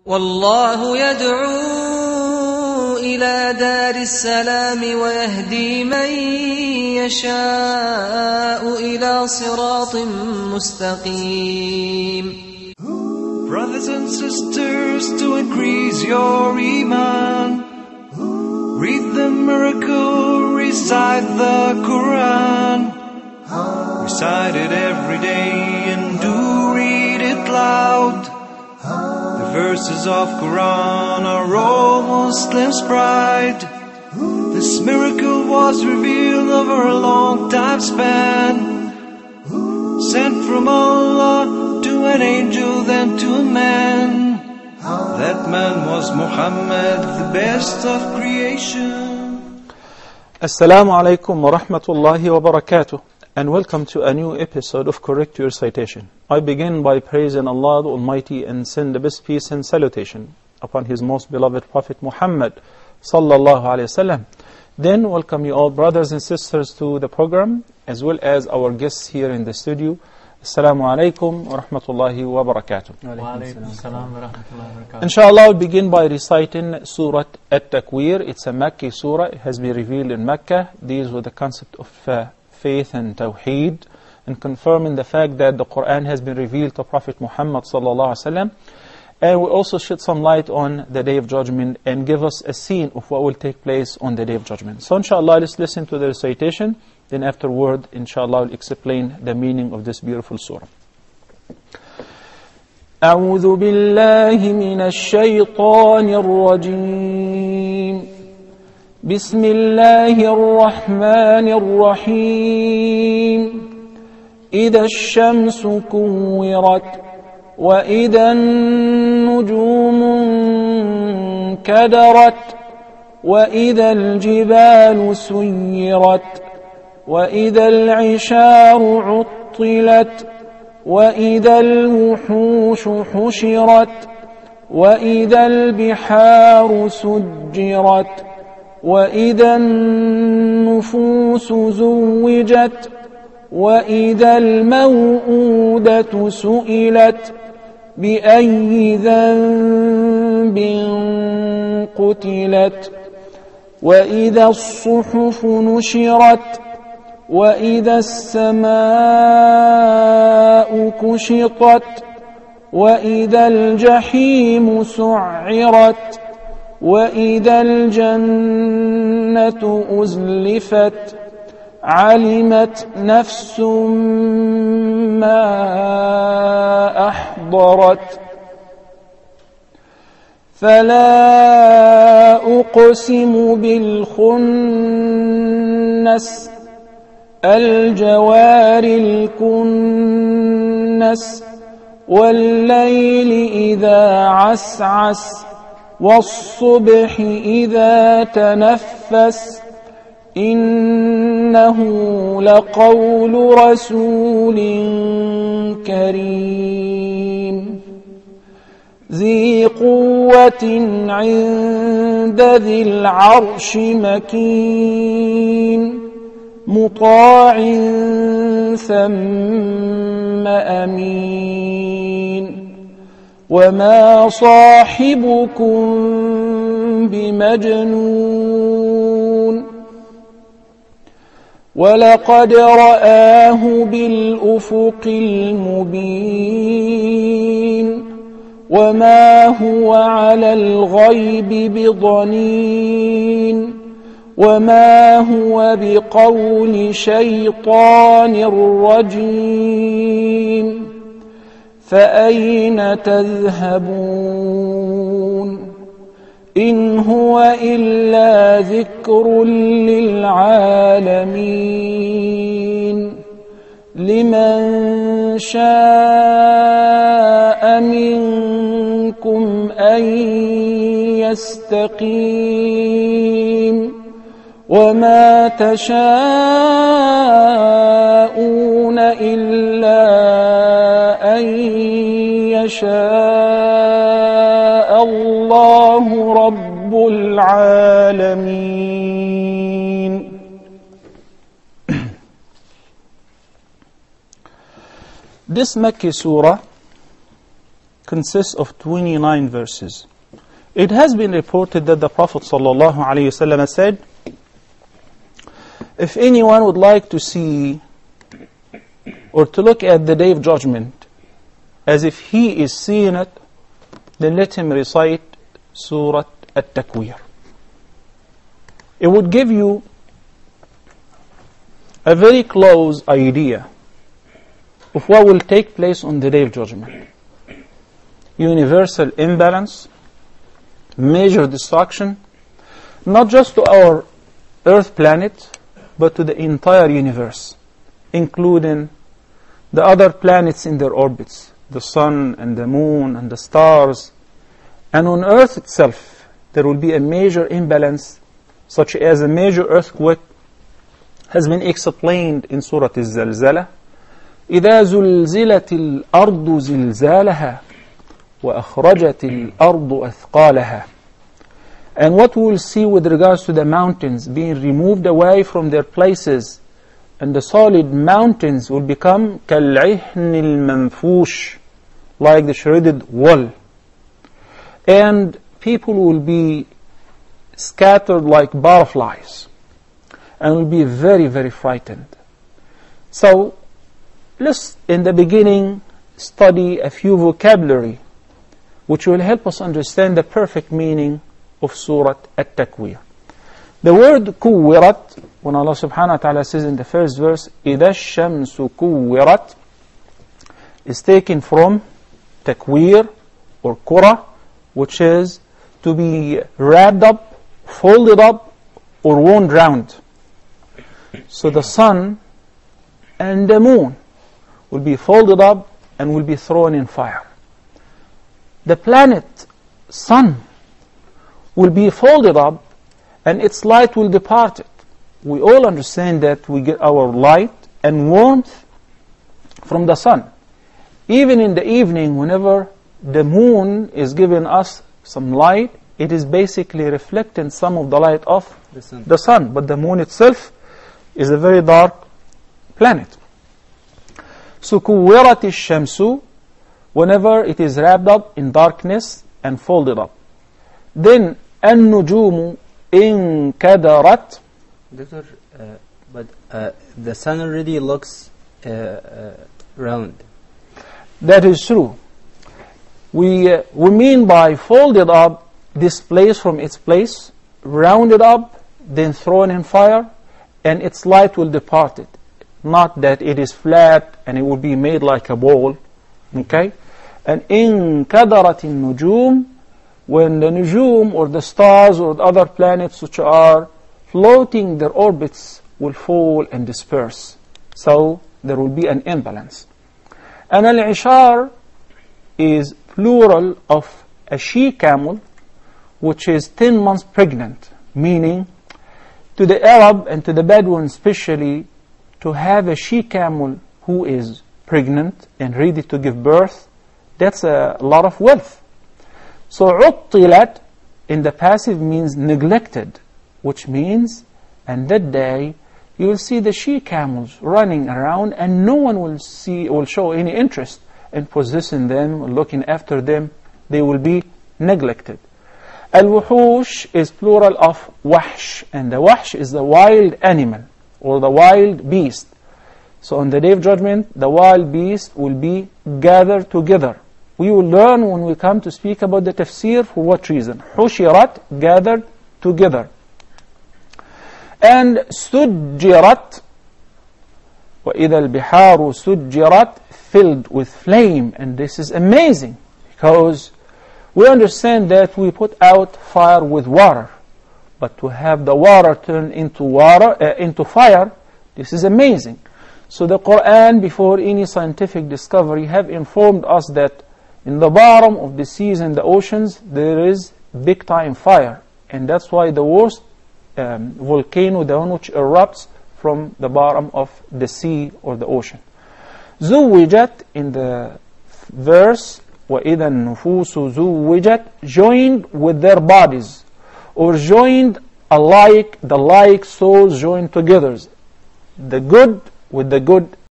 والله يدعو إلى دار السلام ويهدي من يشاء إلى صراط مستقيم. Brothers and sisters, to increase your iman, read the miracle, recite the Quran. Recite it every day and do read it loud. The verses of Quran are all Muslims' pride. This miracle was revealed over a long time span, sent from Allah to an angel, then to a man. That man was Muhammad, the best of creation. Assalamu alaikum wa rahmatullahi wa barakatuh, and welcome to a new episode of Correct Your Recitation. I begin by praising Allah the Almighty and send the best peace and salutation upon His most beloved Prophet Muhammad sallallahu alayhi wasallam. Then welcome you all brothers and sisters to the program, as well as our guests here in the studio. Assalamu alaikum wa rahmatullahi wa barakatuh. Wa alaikum assalam wa rahmatullahi wa barakatuh. Inshallah, I'll begin by reciting Surah At-Takwir. It's a Makki surah. It has been revealed in Mecca. Deals with the concept of faith and Tawheed, and confirming the fact that the Quran has been revealed to Prophet Muhammad sallallahu alaihi wasallam. And we also shed some light on the Day of Judgment and give us a scene of what will take place on the Day of Judgment. So inshallah, let's listen to the recitation. Then afterward, inshallah, I'll explain the meaning of this beautiful surah. أعوذ بالله من الشيطان الرجيم. بسم الله الرحمن الرحيم. إذا الشمس كورت وإذا النجوم انكدرت وإذا الجبال سيرت وإذا العشار عطلت وإذا الوحوش حشرت وإذا البحار سجرت وإذا النفوس زوجت وإذا الموءودة سئلت بأي ذنب قتلت وإذا الصحف نشرت وإذا السماء كشطت وإذا الجحيم سعرت وإذا الجنة أزلفت علمت نفس ما أحضرت فلا أقسم بالخنس الجوار الكنس والليل إذا عسعس والصبح إذا تنفس إنه لقول رسول كريم ذي قوة عند ذي العرش مكين مطاع ثم أمين وما صاحبكم بمجنون ولقد رآه بالأفق المبين وما هو على الغيب بضنين وما هو بقول شيطان رجيم فأين تذهبون إن هو إلا ذكر للعالمين لمن شاء منكم أن يستقيم وما تشاءون إلا أن يشاء الله رب العالمين. This Makki surah consists of 29 verses. It has been reported that the Prophet ﷺ said, if anyone would like to see or to look at the Day of Judgment as if he is seeing it, then let him recite Surah At-Takwir. It would give you a very close idea of what will take place on the Day of Judgment. Universal imbalance, major destruction, not just to our Earth planet, but to the entire universe, including the other planets in their orbits, the sun and the moon and the stars. And on Earth itself, there will be a major imbalance, such as a major earthquake has been explained in Surah Al-Zalzalah. إِذَا زُلْزِلَتِ الْأَرْضُ زِلْزَالَهَا وَأَخْرَجَتِ الْأَرْضُ أَثْقَالَهَا. And what we will see with regards to the mountains being removed away from their places, and the solid mountains will become كَالْعِهْنِ الْمَنْفُوشِ, like the shredded wool. And people will be scattered like butterflies and will be very, very frightened. So let's in the beginning study a few vocabulary which will help us understand the perfect meaning of Surah At-Takwir. The word kuwirat, when Allah subhanahu wa ta'ala says in the first verse, إِذَا الشَّمْسُ كُوِّرَتْ, is taken from takwir or kura, which is to be wrapped up, folded up, or wound round. So the sun and the moon will be folded up and will be thrown in fire. The planet sun will be folded up and its light will depart it. We all understand that we get our light and warmth from the sun. Even in the evening, whenever the moon is giving us some light, it is basically reflecting some of the light of the sun. But the moon itself is a very dark planet. So كُوِّرَتِ الشَّمْسُ, whenever it is wrapped up in darkness and folded up. Then النُّجُومُ إِنْكَدَرَتْ. Doctor, but the sun already looks round. That is true. We mean by folded up, displaced from its place, rounded up, then thrown in fire, and its light will depart it. Not that it is flat and it will be made like a ball. Okay? And in kadaratin nujum, when the nujum or the stars or the other planets which are floating their orbits will fall and disperse. So there will be an imbalance. And al-ishar is plural of a she-camel, which is 10 months pregnant, meaning to the Arab and to the Bedouin especially, to have a she-camel who is pregnant and ready to give birth, that's a lot of wealth. So عُطِّلَت in the passive means neglected, which means, and that day, you will see the she-camels running around and no one will show any interest in possessing them, looking after them. They will be neglected. Al-wuhush is plural of wahsh, and the wahsh is the wild animal or the wild beast. So on the Day of Judgment, the wild beast will be gathered together. We will learn when we come to speak about the tafsir for what reason. Hushirat, gathered together. And sujjirat, وَإِذَا الْبِحَارُ سُجِّرَتْ, filled with flame. And this is amazing, because we understand that we put out fire with water. But to have the water turn into fire, this is amazing. So the Quran, before any scientific discovery, have informed us that in the bottom of the seas and the oceans, there is big time fire. And that's why the worst volcano, the one which erupts from the bottom of the sea or the ocean. زُوِّجَت in the verse, وَإِذَا النُّفُوسُ زُوِّجَت, joined with their bodies, or joined alike, the like souls joined together. The good with the good